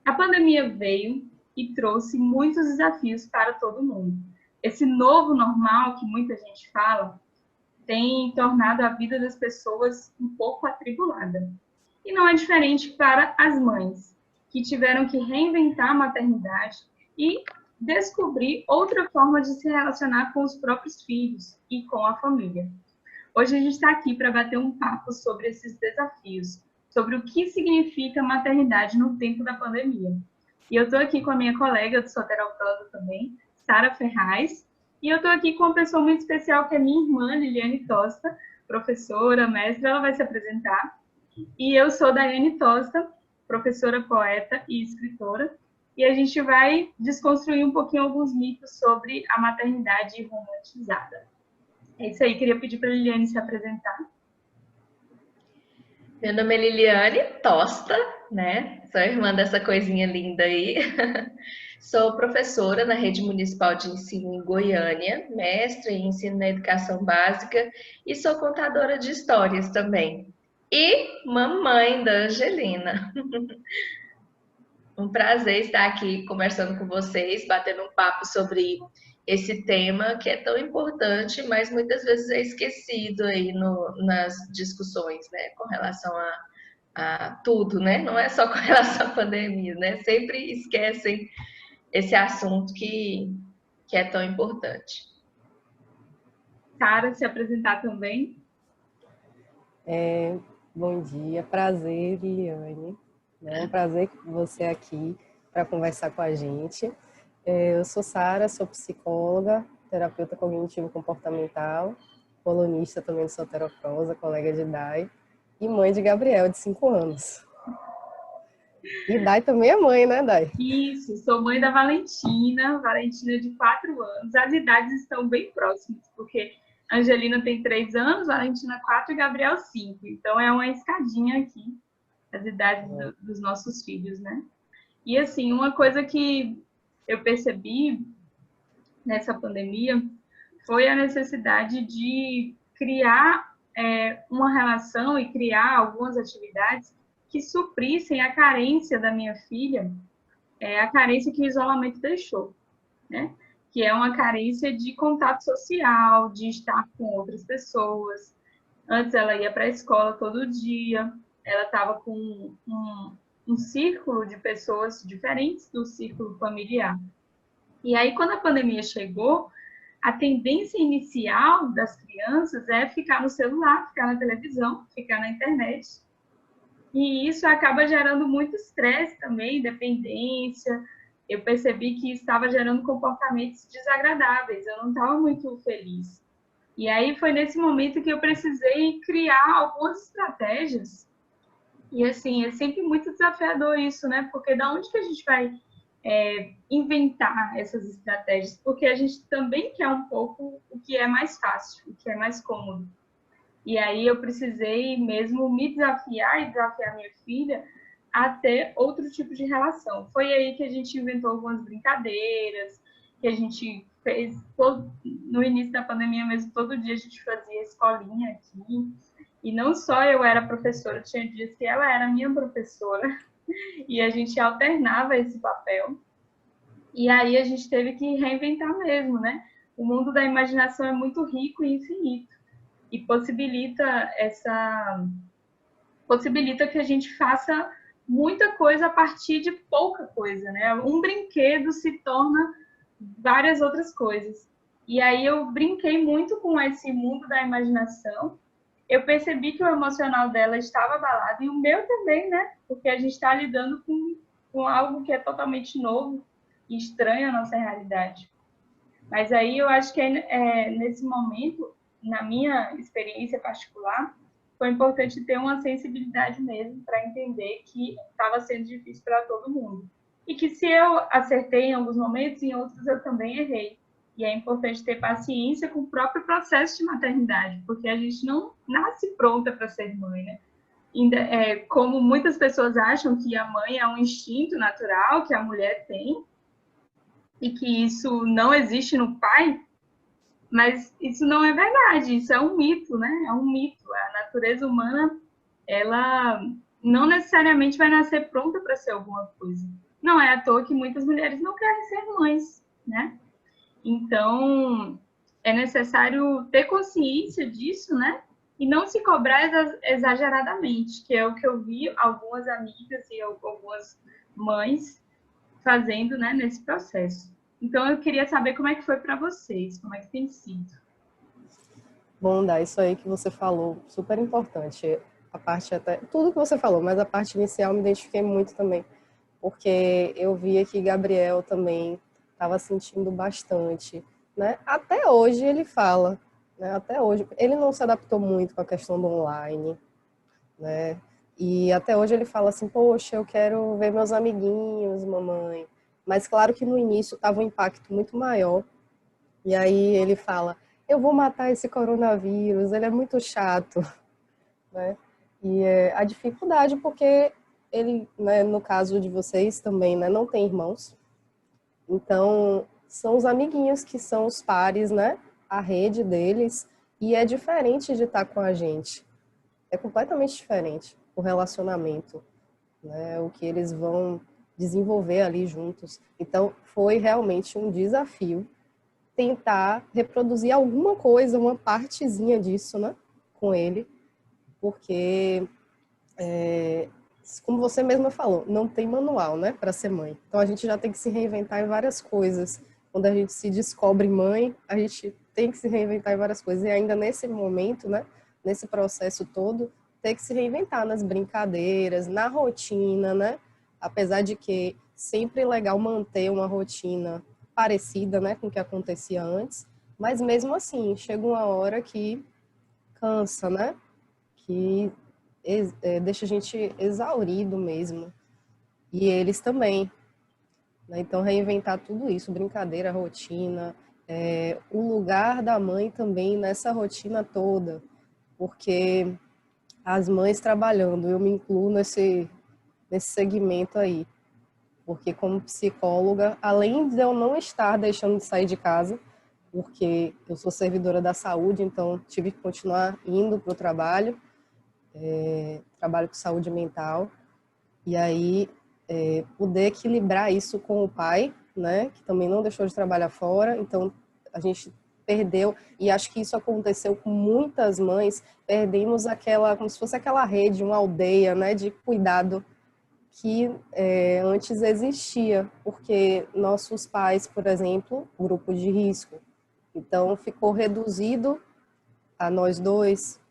A pandemia veio e trouxe muitos desafios para todo mundo. Esse novo normal que muita gente fala tem tornado a vida das pessoas um pouco atribulada. E não é diferente para as mães, que tiveram que reinventar a maternidade e descobrir outra forma de se relacionar com os próprios filhos e com a família. Hoje a gente está aqui para bater um papo sobre esses desafios, sobre o que significa maternidade no tempo da pandemia. E eu estou aqui com a minha colega de soteroprosa também, Sara Ferraz, e eu estou aqui com uma pessoa muito especial, que é minha irmã, Liliane Tosta, professora, mestra, ela vai se apresentar. E eu sou Daiane Tosta, professora, poeta e escritora, e a gente vai desconstruir um pouquinho alguns mitos sobre a maternidade romantizada. É isso aí, queria pedir para a Liliane se apresentar. Meu nome é Liliane Tosta, né? Sou irmã dessa coisinha linda aí. Sou professora na Rede Municipal de Ensino em Goiânia, mestre em ensino na educação básica e sou contadora de histórias também. E mamãe da Angelina. Um prazer estar aqui conversando com vocês, batendo um papo sobre esse tema que é tão importante, mas muitas vezes é esquecido aí nas discussões, né, com relação a tudo, né? Não é só com relação à pandemia, né? Sempre esquecem esse assunto que é tão importante. Sara, se apresentar também. Bom dia, prazer, Liliane. É um prazer você aqui para conversar com a gente. Eu sou Sara, sou psicóloga, terapeuta cognitivo-comportamental, colunista também de soteroprosa, colega de Dai, e mãe de Gabriel, de 5 anos. E Dai também é mãe, né, Dai? Isso, sou mãe da Valentina de 4 anos. As idades estão bem próximas, porque a Angelina tem 3 anos, Valentina 4 e Gabriel 5. Então é uma escadinha aqui, as idades dos nossos filhos, né? E assim, uma coisa que eu percebi nessa pandemia foi a necessidade de criar uma relação e criar algumas atividades que suprissem a carência da minha filha, a carência que o isolamento deixou, né? Que é uma carência de contato social, de estar com outras pessoas. Antes ela ia para a escola todo dia, ela estava com um círculo de pessoas diferentes do círculo familiar. E aí, quando a pandemia chegou, a tendência inicial das crianças é ficar no celular, ficar na televisão, ficar na internet. E isso acaba gerando muito estresse também, dependência. Eu percebi que estava gerando comportamentos desagradáveis, eu não estava muito feliz. E aí foi nesse momento que eu precisei criar algumas estratégias. E assim, é sempre muito desafiador isso, né? Porque da onde que a gente vai inventar essas estratégias? Porque a gente também quer um pouco o que é mais fácil, o que é mais cômodo. E aí eu precisei mesmo me desafiar e desafiar minha filha a ter outro tipo de relação. Foi aí que a gente inventou algumas brincadeiras, que a gente fez no início da pandemia mesmo, todo dia a gente fazia escolinha aqui. E não só eu era professora, tinha dias que ela era minha professora, e a gente alternava esse papel. E aí a gente teve que reinventar mesmo, né? O mundo da imaginação é muito rico e infinito. E possibilita que a gente faça muita coisa a partir de pouca coisa, né? Um brinquedo se torna várias outras coisas. E aí eu brinquei muito com esse mundo da imaginação. Eu percebi que o emocional dela estava abalado, e o meu também, né? Porque a gente está lidando com algo que é totalmente novo e estranho à nossa realidade. Mas aí eu acho que nesse momento, na minha experiência particular, foi importante ter uma sensibilidade mesmo para entender que estava sendo difícil para todo mundo. E que se eu acertei em alguns momentos, em outros eu também errei. E é importante ter paciência com o próprio processo de maternidade, porque a gente não nasce pronta para ser mãe, né? Como muitas pessoas acham que a mãe é um instinto natural que a mulher tem, e que isso não existe no pai, mas isso não é verdade, isso é um mito, né? É um mito. A natureza humana, ela não necessariamente vai nascer pronta para ser alguma coisa. Não é à toa que muitas mulheres não querem ser mães, né? Então, é necessário ter consciência disso, né? E não se cobrar exageradamente, que é o que eu vi algumas amigas e algumas mães fazendo, né, nesse processo. Então, eu queria saber como é que foi para vocês, como é que tem sido. Bom, Dá, isso aí que você falou, super importante. A parte até, tudo que você falou, mas a parte inicial me identifiquei muito também, porque eu via que Gabriel também estava sentindo bastante, né? Até hoje ele fala, né? Até hoje ele não se adaptou muito com a questão do online, né? E até hoje ele fala assim, poxa, eu quero ver meus amiguinhos, mamãe. Mas claro que no início estava um impacto muito maior. E aí ele fala, eu vou matar esse coronavírus, ele é muito chato, né? E a dificuldade porque ele, né, no caso de vocês também, né, não tem irmãos. Então, são os amiguinhos que são os pares, né? A rede deles. E é diferente de estar com a gente. É completamente diferente o relacionamento, né? O que eles vão desenvolver ali juntos. Então, foi realmente um desafio tentar reproduzir alguma coisa, uma partezinha disso, né? Com ele, porque como você mesma falou, não tem manual, né, para ser mãe. Então a gente já tem que se reinventar em várias coisas. Quando a gente se descobre mãe, a gente tem que se reinventar em várias coisas. E ainda nesse momento, né, nesse processo todo, tem que se reinventar nas brincadeiras, na rotina, né? Apesar de que sempre é legal manter uma rotina parecida, né, com o que acontecia antes, mas mesmo assim, chega uma hora que cansa, né? Que deixa a gente exaurido mesmo. E eles também, né? Então, reinventar tudo isso, brincadeira, rotina, o lugar da mãe também nessa rotina toda, porque as mães trabalhando, eu me incluo nesse segmento aí, porque como psicóloga, além de eu não estar deixando de sair de casa, porque eu sou servidora da saúde, então tive que continuar indo para o trabalho, trabalho com saúde mental, e aí poder equilibrar isso com o pai, né, que também não deixou de trabalhar fora, então a gente perdeu, e acho que isso aconteceu com muitas mães, perdemos aquela, como se fosse aquela rede, uma aldeia, né, de cuidado que antes existia, porque nossos pais, por exemplo, grupo de risco, então ficou reduzido a nós dois,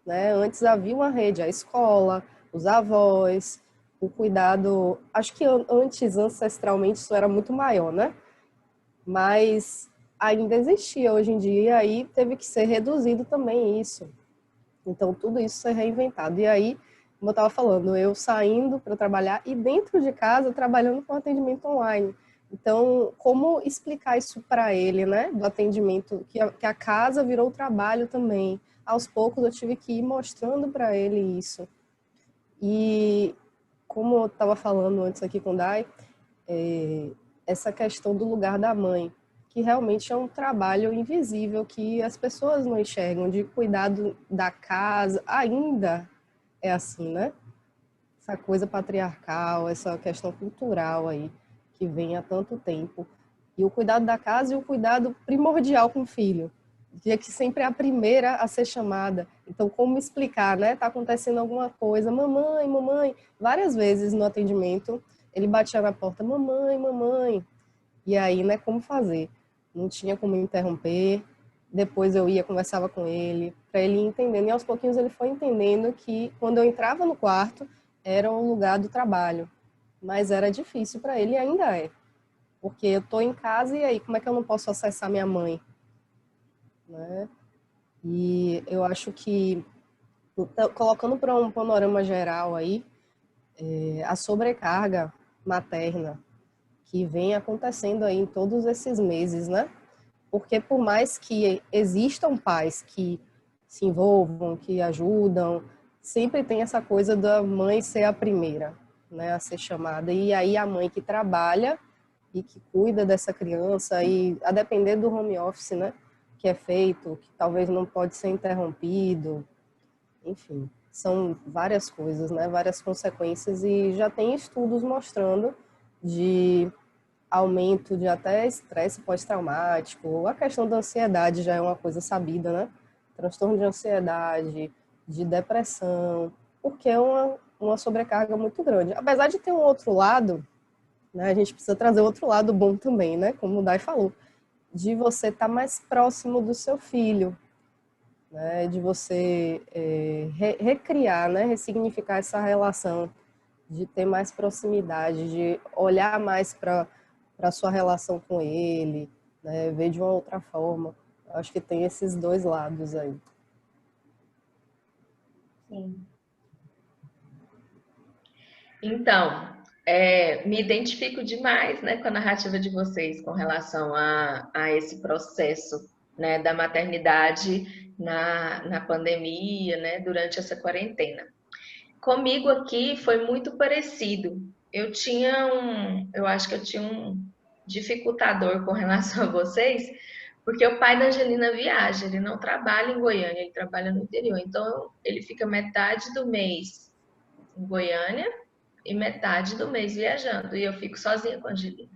né? Antes havia uma rede, a escola, os avós, o cuidado. Acho que antes, ancestralmente, isso era muito maior, né? Mas ainda existia hoje em dia, e aí teve que ser reduzido também isso. Então, tudo isso ser reinventado. E aí, como eu estava falando, eu saindo para trabalhar e dentro de casa trabalhando com atendimento online. Então, como explicar isso para ele, né? Do atendimento, que a casa virou trabalho também. Aos poucos eu tive que ir mostrando para ele isso. E como eu estava falando antes aqui com o Dai, essa questão do lugar da mãe, que realmente é um trabalho invisível que as pessoas não enxergam, de cuidado da casa, ainda é assim, né? Essa coisa patriarcal, essa questão cultural aí, que vem há tanto tempo. E o cuidado da casa e o cuidado primordial com o filho, que sempre é a primeira a ser chamada. Então, como explicar, né? Tá acontecendo alguma coisa, mamãe, mamãe. Várias vezes no atendimento, ele batia na porta, mamãe, mamãe. E aí, né, como fazer? Não tinha como interromper. Depois eu ia, conversava com ele, para ele ir entendendo. E aos pouquinhos ele foi entendendo que quando eu entrava no quarto, era o lugar do trabalho. Mas era difícil para ele e ainda é. Porque eu tô em casa e aí, como é que eu não posso acessar minha mãe? Né? E eu acho que, colocando para um panorama geral aí, a sobrecarga materna que vem acontecendo aí em todos esses meses, né? Porque por mais que existam pais que se envolvam, que ajudam, sempre tem essa coisa da mãe ser a primeira, né, a ser chamada. E aí a mãe que trabalha e que cuida dessa criança, e a depender do home office, né, que é feito, que talvez não pode ser interrompido, enfim, são várias coisas, né, várias consequências, e já tem estudos mostrando de aumento de até estresse pós-traumático. A questão da ansiedade já é uma coisa sabida, né? Transtorno de ansiedade, de depressão, porque é uma sobrecarga muito grande. Apesar de ter um outro lado, né, a gente precisa trazer outro lado bom também, né? Como o Dai falou, de você estar mais próximo do seu filho, né? De você recriar, né? Ressignificar essa relação, de ter mais proximidade, de olhar mais para a sua relação com ele, né? Ver de uma outra forma. Eu acho que tem esses dois lados aí. Sim. Então, me identifico demais, né, com a narrativa de vocês com relação a esse processo, né, da maternidade na pandemia, né, durante essa quarentena. Comigo aqui foi muito parecido. Eu acho que eu tinha um dificultador com relação a vocês, porque o pai da Angelina viaja, ele não trabalha em Goiânia, ele trabalha no interior. Então, ele fica metade do mês em Goiânia e metade do mês viajando, e eu fico sozinha com a Angelina,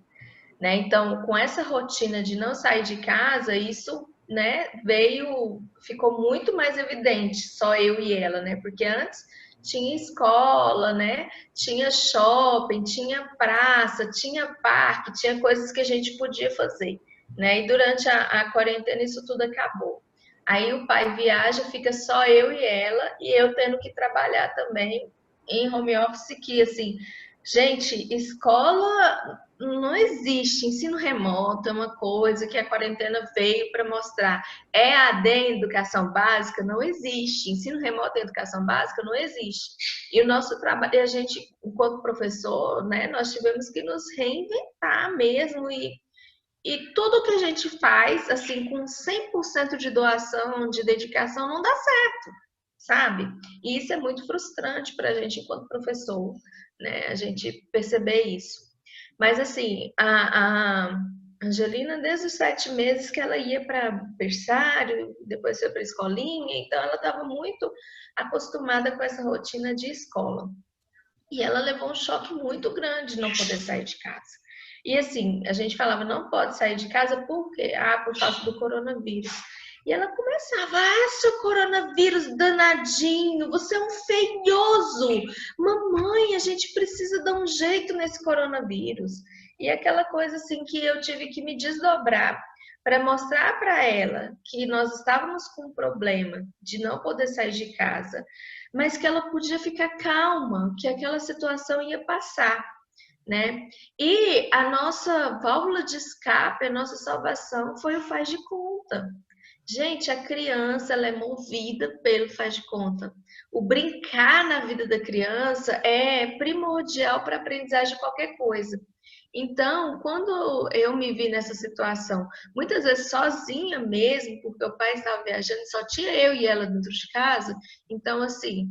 né? Então, com essa rotina de não sair de casa, isso, né, ficou muito mais evidente, só eu e ela, né? Porque antes tinha escola, né? Tinha shopping, tinha praça, tinha parque, tinha coisas que a gente podia fazer, né? E durante a quarentena isso tudo acabou. Aí o pai viaja, fica só eu e ela, e eu tendo que trabalhar também em home office, que assim, gente, escola não existe, ensino remoto é uma coisa que a quarentena veio para mostrar. EAD em educação básica não existe, ensino remoto em educação básica não existe. E o nosso trabalho, a gente, enquanto professor, né, nós tivemos que nos reinventar mesmo e tudo que a gente faz, assim, com 100% de doação, de dedicação, não dá certo, sabe? E isso é muito frustrante para a gente enquanto professor, né? A gente perceber isso. Mas, assim, a Angelina, desde os 7 meses que ela ia para berçário, depois foi para escolinha, então ela estava muito acostumada com essa rotina de escola. E ela levou um choque muito grande de não poder sair de casa. E assim, a gente falava, não pode sair de casa por quê? Ah, por causa do coronavírus. E ela começava, seu coronavírus danadinho, você é um feioso. Mamãe, a gente precisa dar um jeito nesse coronavírus. E aquela coisa assim que eu tive que me desdobrar para mostrar para ela que nós estávamos com um problema de não poder sair de casa, mas que ela podia ficar calma, que aquela situação ia passar, né? E a nossa válvula de escape, a nossa salvação foi o faz de conta. Gente, a criança ela é movida pelo faz de conta. O brincar na vida da criança é primordial para a aprendizagem de qualquer coisa. Então, quando eu me vi nessa situação, muitas vezes sozinha mesmo, porque o pai estava viajando, só tinha eu e ela dentro de casa. Então, assim,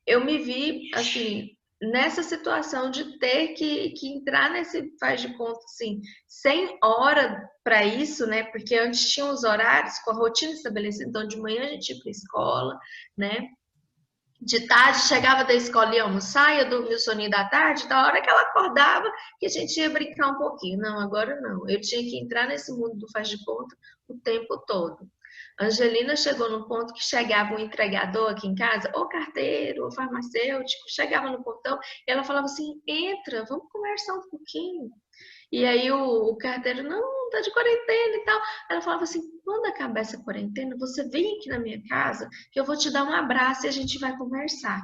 eu me vi assim nessa situação de ter que entrar nesse faz de conta assim, sem hora para isso, né? Porque antes tinha os horários com a rotina estabelecida, então de manhã a gente ia para a escola, né? De tarde chegava da escola e ia almoçar, ia dormir o soninho da tarde, da hora que ela acordava que a gente ia brincar um pouquinho. Não, agora não. Eu tinha que entrar nesse mundo do faz de conta o tempo todo. Angelina chegou no ponto que chegava um entregador aqui em casa, ou carteiro, ou farmacêutico, chegava no portão e ela falava assim, entra, vamos conversar um pouquinho. E aí o carteiro, não, tá de quarentena e tal. Ela falava assim, quando acabar essa quarentena, você vem aqui na minha casa que eu vou te dar um abraço e a gente vai conversar.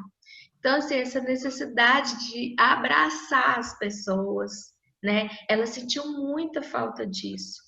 Então, assim, essa necessidade de abraçar as pessoas, né? Ela sentiu muita falta disso.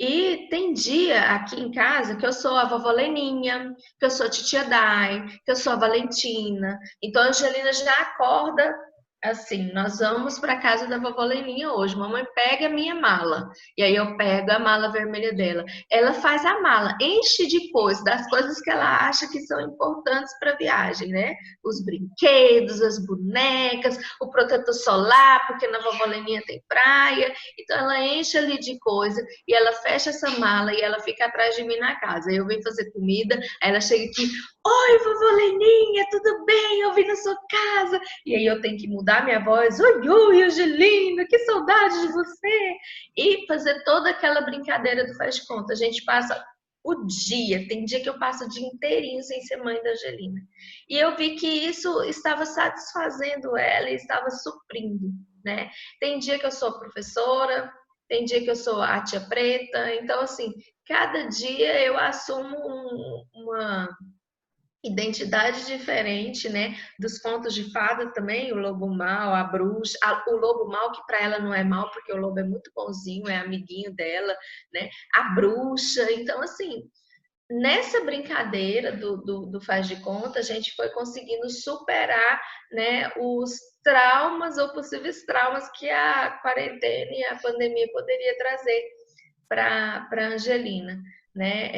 E tem dia aqui em casa que eu sou a vovó Leninha, que eu sou a titia Dai, que eu sou a Valentina. Então a Angelina já acorda assim, nós vamos para casa da vovó Leninha hoje. Mamãe pega a minha mala. E aí eu pego a mala vermelha dela. Ela faz a mala, enche de coisas, das coisas que ela acha que são importantes para a viagem, né? Os brinquedos, as bonecas, o protetor solar, porque na vovó Leninha tem praia. Então ela enche ali de coisa e ela fecha essa mala e ela fica atrás de mim na casa. Eu venho fazer comida, aí ela chega aqui, oi, vovó Leninha, tudo bem? Eu vim na sua casa. E aí eu tenho que mudar mudar minha voz, oi, oi, Angelina, que saudade de você, e fazer toda aquela brincadeira do faz de conta. A gente passa o dia, tem dia que eu passo o dia inteirinho sem ser mãe da Angelina. E eu vi que isso estava satisfazendo ela e estava suprindo, né? Tem dia que eu sou professora, tem dia que eu sou a tia preta, então assim, cada dia eu assumo uma identidade diferente, né? Dos contos de fada também, o lobo mau, a bruxa, o lobo mau que para ela não é mau porque o lobo é muito bonzinho, é amiguinho dela, né? A bruxa, então assim, nessa brincadeira do faz de conta, a gente foi conseguindo superar, né, os traumas ou possíveis traumas que a quarentena e a pandemia poderia trazer para Angelina, né?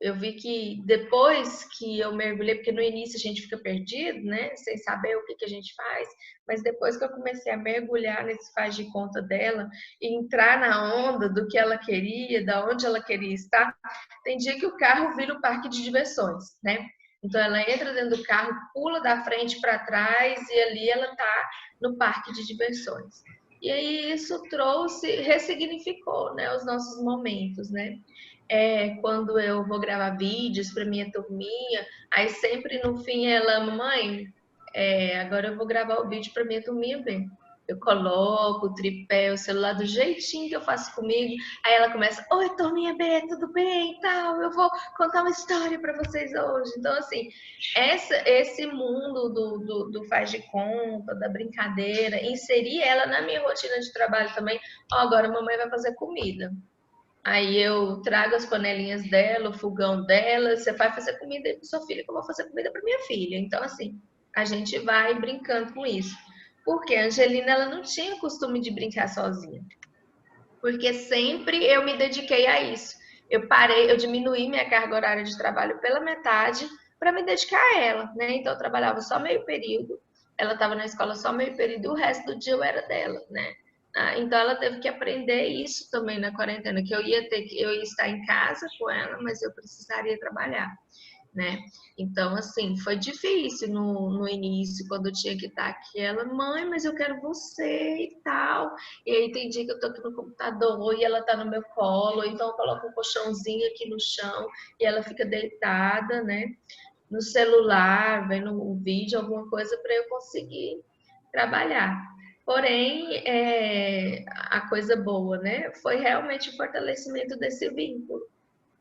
Eu vi que depois que eu mergulhei, porque no início a gente fica perdido, né? Sem saber o que a gente faz, mas depois que eu comecei a mergulhar nesse faz de conta dela e entrar na onda do que ela queria, da onde ela queria estar, tem dia que o carro vira o parque de diversões, né? Então ela entra dentro do carro, pula da frente para trás e ali ela tá no parque de diversões. E aí isso ressignificou, né, os nossos momentos, né? Quando eu vou gravar vídeos para minha turminha, aí sempre no fim ela, mamãe, agora eu vou gravar o vídeo para minha turminha ver. Eu coloco o tripé, o celular do jeitinho que eu faço comigo, aí ela começa, oi, turminha B, tudo bem e tal, eu vou contar uma história para vocês hoje. Então, assim, esse mundo do faz de conta, da brincadeira, inserir ela na minha rotina de trabalho também. Agora a mamãe vai fazer comida. Aí eu trago as panelinhas dela, o fogão dela, você vai fazer comida para sua filha, que eu vou fazer comida para minha filha. Então, assim, a gente vai brincando com isso. Porque a Angelina, ela não tinha costume de brincar sozinha. Porque sempre eu me dediquei a isso. Eu diminuí minha carga horária de trabalho pela metade para me dedicar a ela, né? Então, eu trabalhava só meio período, ela estava na escola só meio período, e o resto do dia eu era dela, né? Então ela teve que aprender isso também na quarentena, que eu ia estar em casa com ela, mas eu precisaria trabalhar, né? Então, assim, foi difícil no início, quando eu tinha que estar aqui, ela, mãe, mas eu quero você e tal. E aí tem dia que eu tô aqui no computador e ela tá no meu colo, então eu coloco um colchãozinho aqui no chão e ela fica deitada, né? No celular, vendo um vídeo, alguma coisa para eu conseguir trabalhar. Porém, a coisa boa, né? Foi realmente o fortalecimento desse vínculo,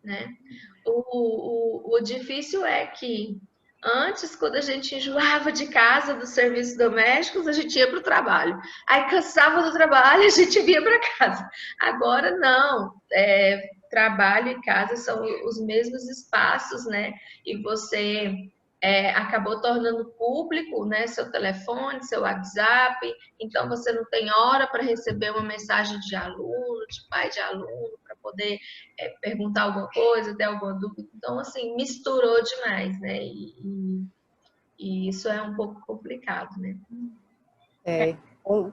né? O difícil é que antes, quando a gente enjoava de casa, dos serviços domésticos, a gente ia para o trabalho. Aí cansava do trabalho, a gente vinha para casa. Agora não, trabalho e casa são os mesmos espaços, né? E você acabou tornando público, né, seu telefone, seu WhatsApp, então você não tem hora para receber uma mensagem de aluno, de pai de aluno, para poder perguntar alguma coisa, ter alguma dúvida. Então, assim, misturou demais, né? E isso é um pouco complicado, né?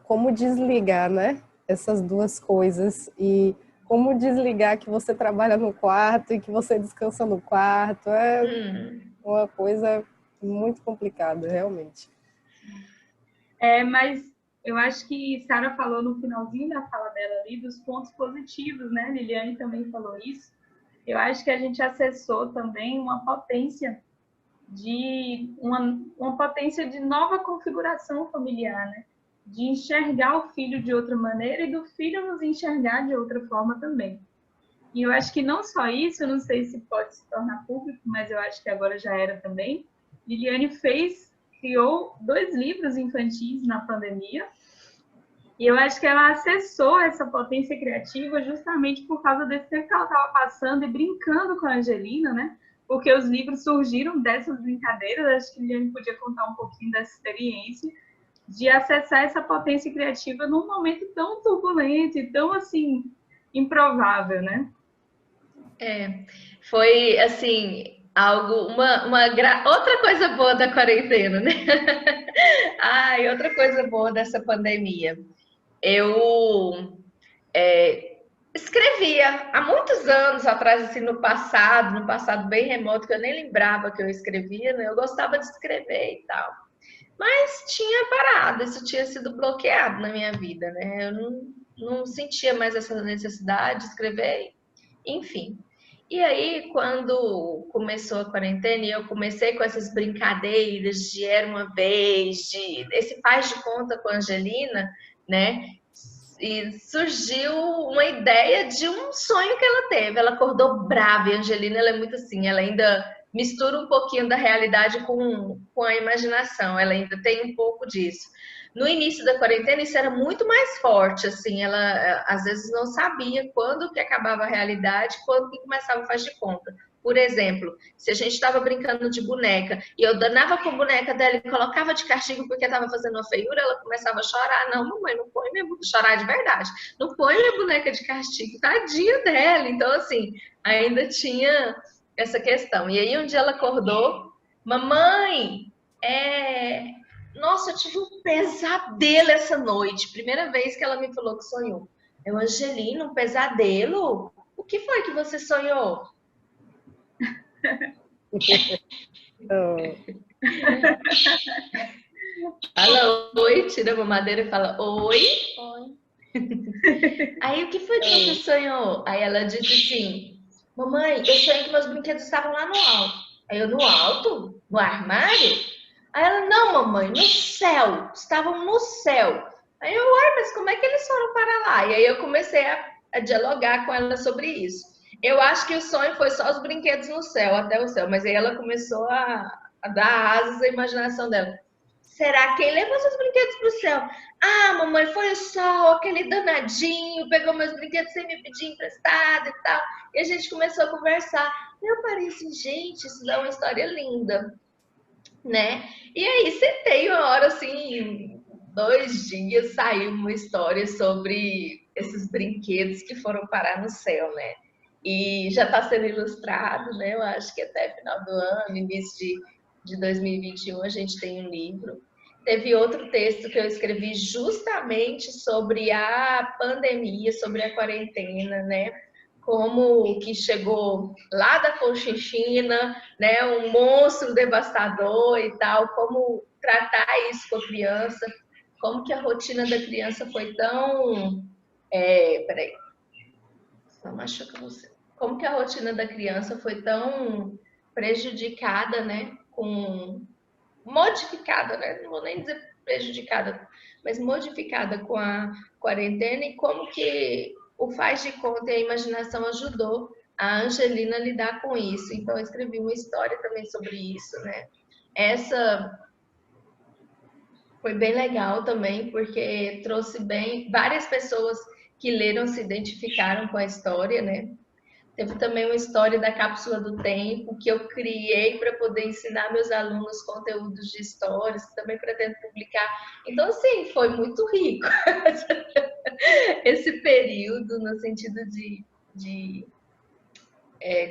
Como desligar, né? Essas duas coisas e como desligar que você trabalha no quarto e que você descansa no quarto. Uma coisa muito complicada, realmente. Mas eu acho que Sara falou no finalzinho da fala dela ali dos pontos positivos, né? Liliane também falou isso. Eu acho que a gente acessou também uma potência uma potência de nova configuração familiar, né? De enxergar o filho de outra maneira e do filho nos enxergar de outra forma também. E eu acho que não só isso, eu não sei se pode se tornar público, mas eu acho que agora já era também. Liliane criou 2 livros infantis na pandemia, e eu acho que ela acessou essa potência criativa justamente por causa desse tempo que ela estava passando e brincando com a Angelina, né? Porque os livros surgiram dessas brincadeiras, acho que a Liliane podia contar um pouquinho dessa experiência, de acessar essa potência criativa num momento tão turbulento e tão, assim, improvável, né? Foi, assim, outra coisa boa da quarentena, né? Outra coisa boa dessa pandemia. Eu escrevia há muitos anos atrás, assim, no passado bem remoto, que eu nem lembrava que eu escrevia, né? Eu gostava de escrever e tal. Mas tinha parado, isso tinha sido bloqueado na minha vida, né? Eu não sentia mais essa necessidade de escrever, enfim. E aí, quando começou a quarentena, e eu comecei com essas brincadeiras de Era Uma Vez, de esse faz de conta com a Angelina, né? E surgiu uma ideia de um sonho que ela teve. Ela acordou brava, e a Angelina, ela é muito assim, ela ainda mistura um pouquinho da realidade com a imaginação, ela ainda tem um pouco disso. No início da quarentena, isso era muito mais forte, assim, ela às vezes não sabia quando que acabava a realidade, quando que começava a fazer de conta. Por exemplo, se a gente estava brincando de boneca e eu danava com a boneca dela e colocava de castigo porque estava fazendo uma feiura, ela começava a chorar. Não, mamãe, não põe minha boneca, chorar de verdade. Não põe minha boneca de castigo, tadinha dela. Então, assim, ainda tinha essa questão. E aí um dia ela acordou, mamãe, nossa, eu tive um pesadelo essa noite. Primeira vez que ela me falou que sonhou. Eu, Angelina, um pesadelo? O que foi que você sonhou? Fala oi, tira a mamadeira e fala oi. Aí o que foi que você sonhou? Aí ela disse assim: mamãe, eu sonhei que meus brinquedos estavam lá no alto. Aí eu, no alto? No armário? Aí ela, não, mamãe, no céu. Estavam no céu. Aí eu, uai, mas como é que eles foram para lá? E aí eu comecei a dialogar com ela sobre isso. Eu acho que o sonho foi só os brinquedos no céu, até o céu. Mas aí ela começou a dar asas à imaginação dela. Será quem levou seus brinquedos para o céu? Ah, mamãe, foi o sol, aquele danadinho, pegou meus brinquedos sem me pedir emprestado e tal. E a gente começou a conversar. Eu parei assim, gente, isso dá uma história linda, né? E aí sentei uma hora assim, 2 dias, saiu uma história sobre esses brinquedos que foram parar no céu, né? E já está sendo ilustrado, né? Eu acho que até final do ano, início de 2021, a gente tem um livro. Teve outro texto que eu escrevi justamente sobre a pandemia, sobre a quarentena, né? Como que chegou lá da Cochinchina, né? Um monstro devastador e tal, como tratar isso com a criança, como que a rotina da criança foi tão... peraí, não machuca você. Como que a rotina da criança foi tão prejudicada, né? Modificada, né? Não vou nem dizer prejudicada, mas modificada com a quarentena e como que o faz de conta e a imaginação ajudou a Angelina a lidar com isso. Então, eu escrevi uma história também sobre isso, né? Essa foi bem legal também, porque trouxe bem várias pessoas que leram se identificaram com a história, né? Teve também uma história da cápsula do tempo que eu criei para poder ensinar meus alunos conteúdos de histórias, que também pretendo publicar. Então, assim, foi muito rico esse período no sentido de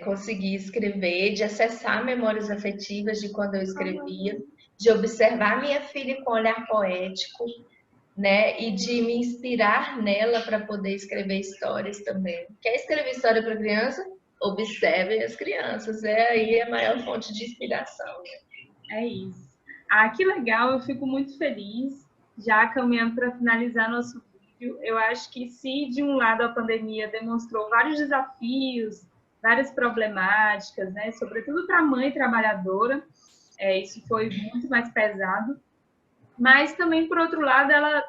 conseguir escrever, de acessar memórias afetivas de quando eu escrevia, de observar minha filha com olhar poético, né? E de me inspirar nela para poder escrever histórias também. Quer escrever história para criança? Observe as crianças, é aí a maior fonte de inspiração. É isso. Ah, que legal, eu fico muito feliz, já caminhando para finalizar nosso vídeo. Eu acho que se de um lado a pandemia demonstrou vários desafios, várias problemáticas, né? Sobretudo para a mãe trabalhadora, isso foi muito mais pesado. Mas também, por outro lado, ela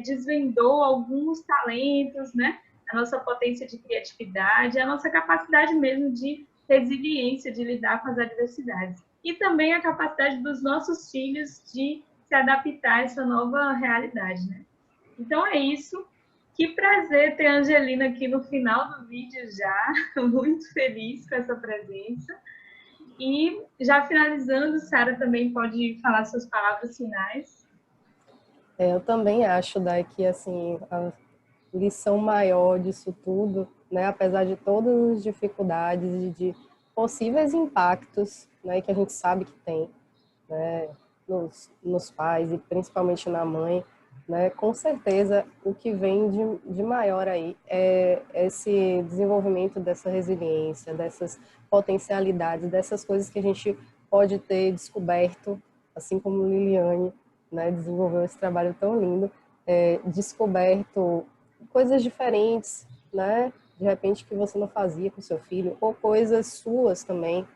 desvendou alguns talentos, né? A nossa potência de criatividade, a nossa capacidade mesmo de resiliência, de lidar com as adversidades. E também a capacidade dos nossos filhos de se adaptar a essa nova realidade, né? Então é isso. Que prazer ter a Angelina aqui no final do vídeo já. Muito feliz com essa presença. E já finalizando, Sara também pode falar suas palavras finais. Eu também acho, Dai, que assim, a lição maior disso tudo, né, apesar de todas as dificuldades e de possíveis impactos, né, que a gente sabe que tem, né, nos pais e principalmente na mãe, né, com certeza o que vem de maior aí é esse desenvolvimento dessa resiliência, dessas potencialidades, dessas coisas que a gente pode ter descoberto, assim como Liliane, né, desenvolveu esse trabalho tão lindo, descoberto coisas diferentes, né, de repente que você não fazia com seu filho, ou coisas suas também,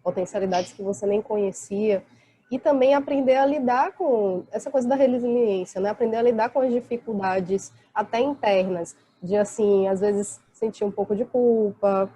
potencialidades que você nem conhecia, e também aprender a lidar com essa coisa da resiliência, né? Aprender a lidar com as dificuldades até internas, de assim, às vezes sentir um pouco de culpa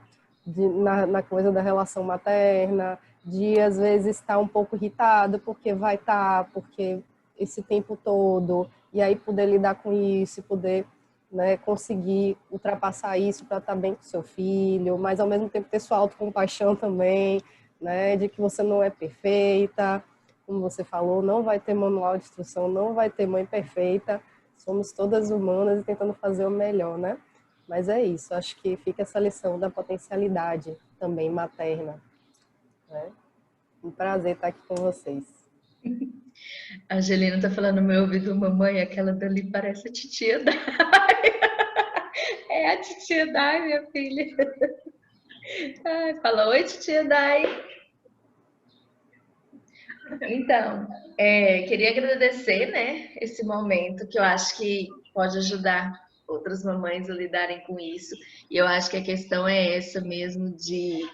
na coisa da relação materna, de às vezes estar um pouco irritado porque vai estar, porque esse tempo todo, e aí poder lidar com isso, poder, né, conseguir ultrapassar isso para estar bem com seu filho, mas ao mesmo tempo ter sua autocompaixão também, né, de que você não é perfeita, como você falou, não vai ter manual de instrução, não vai ter mãe perfeita, somos todas humanas e tentando fazer o melhor, né? Mas é isso, acho que fica essa lição da potencialidade também materna, né? Um prazer estar aqui com vocês. A Angelina tá falando no meu ouvido, mamãe, aquela dali parece a titia Dai. É a titia Dai, minha filha. Ai, fala, oi, titia Dai. Então, queria agradecer, né, esse momento que eu acho que pode ajudar outras mamães a lidarem com isso. E eu acho que a questão é essa mesmo de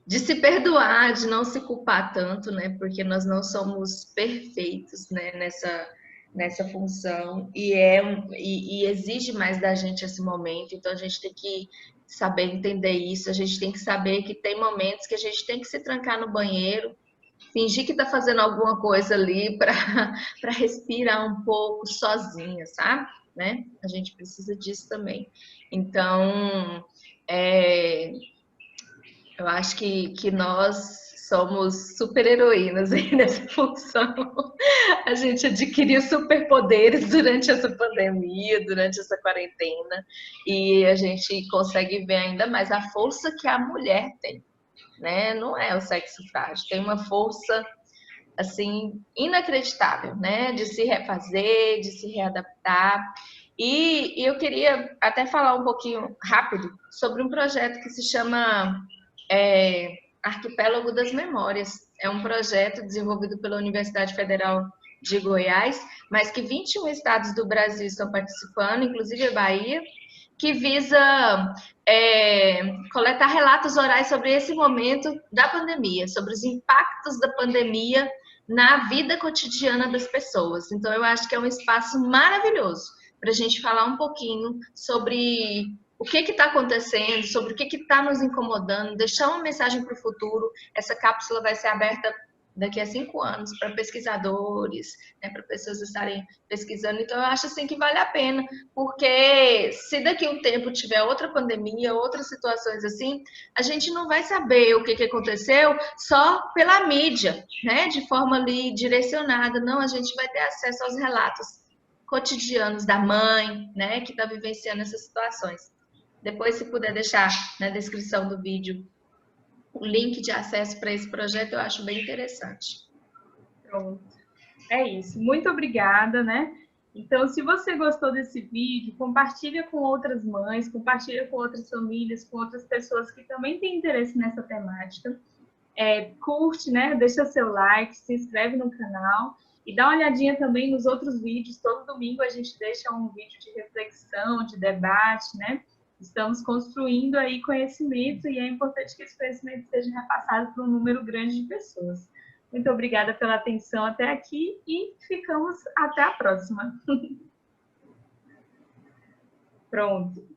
se perdoar, de não se culpar tanto, né? Porque nós não somos perfeitos, né, nessa função e exige mais da gente esse momento. Então a gente tem que saber entender isso. A gente tem que saber que tem momentos que a gente tem que se trancar no banheiro, fingir que está fazendo alguma coisa ali para respirar um pouco sozinha, sabe? Né? A gente precisa disso também. Então, eu acho que nós somos super heroínas aí nessa função. A gente adquiriu superpoderes durante essa pandemia, durante essa quarentena, e a gente consegue ver ainda mais a força que a mulher tem, né? Não é o sexo frágil, tem uma força assim inacreditável, né? De se refazer, de se readaptar. E eu queria até falar um pouquinho rápido sobre um projeto que se chama Arquipélago das Memórias. É um projeto desenvolvido pela Universidade Federal de Goiás, mas que 21 estados do Brasil estão participando, inclusive a Bahia, que visa coletar relatos orais sobre esse momento da pandemia, sobre os impactos da pandemia na vida cotidiana das pessoas. Então, eu acho que é um espaço maravilhoso para a gente falar um pouquinho sobre o que está acontecendo, sobre o que está nos incomodando, deixar uma mensagem para o futuro. Essa cápsula vai ser aberta daqui a 5 anos para pesquisadores, né, para pessoas estarem pesquisando. Então, eu acho assim que vale a pena, porque se daqui a um tempo tiver outra pandemia, outras situações assim, a gente não vai saber o que aconteceu só pela mídia, né, de forma ali direcionada. Não, a gente vai ter acesso aos relatos cotidianos da mãe, né, que está vivenciando essas situações. Depois, se puder deixar na descrição do vídeo o link de acesso para esse projeto, eu acho bem interessante. Pronto. É isso. Muito obrigada, né? Então, se você gostou desse vídeo, compartilha com outras mães, compartilha com outras famílias, com outras pessoas que também têm interesse nessa temática. Curte, né? Deixa seu like, se inscreve no canal e dá uma olhadinha também nos outros vídeos. Todo domingo a gente deixa um vídeo de reflexão, de debate, né? Estamos construindo aí conhecimento e é importante que esse conhecimento seja repassado para um número grande de pessoas. Muito obrigada pela atenção até aqui e ficamos até a próxima. Pronto.